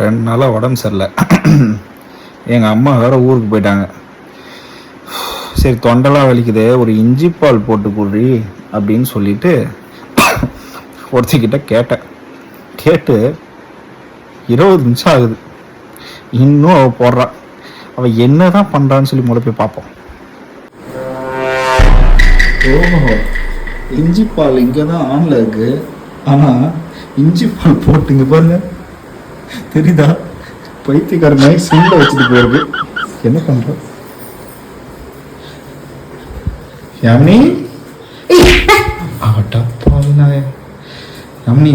2 நாளாக உடம்பு சரியில்லை. எங்கள் அம்மா வேறு ஊருக்கு போயிட்டாங்க. சரி தொண்டெல்லாம் வலிக்குது, ஒரு இஞ்சி பால் போட்டு குடி அப்படின்னு சொல்லிட்டு ஒருத்திக்கிட்ட கேட்டு 20 நிமிஷம் ஆகுது, இன்னும் அவள் போடுறான். அவள் என்ன தான் பண்ணுறான்னு சொல்லி முத போய் பார்ப்போம். ஓஹோ, இஞ்சி பால் இங்கே தான் ஆனில் இருக்கு. ஆனால் இஞ்சி பால் போட்டுங்க பாருங்க, தெரியுதா? பைத்தியக்கார மாதிரி சிம்ல வச்சுட்டு போயிருக்கு. என்ன பண்ற யாமினி? யாமினி,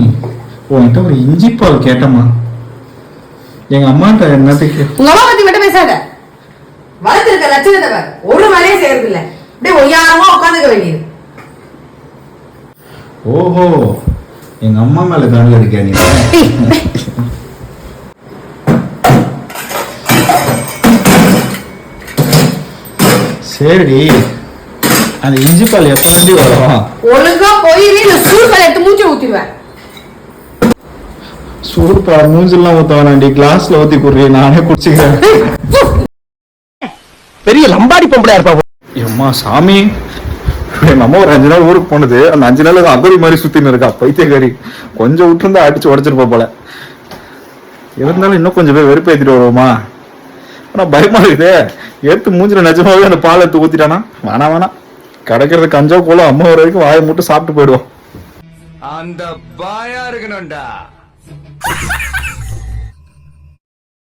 உன்கிட்ட ஒரு இஞ்சி பால் கேட்டமா? எங்க அம்மாட்ட என்னத்துக்கு? உங்க அம்மா பத்தி மட்டும் பேசாத. வளர்த்திருக்க லட்சணத்தை ஒரு வேலையும் செய்யறது இல்ல, அப்படியே ஒய்யாரமா உட்காந்துக்க வேண்டியது. ஓஹோ, எங்க அம்மா மேல கண்ணில் இருக்கியா நீ? சரி, அந்த இஞ்சி பால் எப்படி வரும்? ஒழுங்கா போய் சூடு பால் எடுத்து மூஞ்சி ஊத்திடுவேன். சூடு பால் மூஞ்செல்லாம் ஊத்த வேணாண்டி, கிளாஸ்ல ஊத்தி குடுறீ, நானே குடிச்சுக்கிறேன். பெரிய லம்பாடி பொம்பளையா இருப்பா. அம்மா சாமி, எங்க அம்மா ஒரு 5 நாள் ஊருக்கு போனது, அந்த 5 நாள் அகோரி மாதிரி சுத்தின்னு இருக்கா பைத்தியக்காரி. கொஞ்சம் விட்டுருந்தா அடிச்சு உடச்சிருப்பா போல. இருந்தாலும் இன்னும் கொஞ்சம் பேர் வெறுப்பேத்திட்டு வருவோமா? ஆனா பயமா இருக்குது. எடுத்து மூஞ்சில நிஜமாவே அந்த பால் எடுத்து ஊத்திட்டானா? வேணாம், கிடைக்கிறது கஞ்சா போல அம்மா ஒரு வரைக்கும் வாயை மட்டும் சாப்பிட்டு போயிடுவோம். அந்த பாயா இருக்கணும்டா.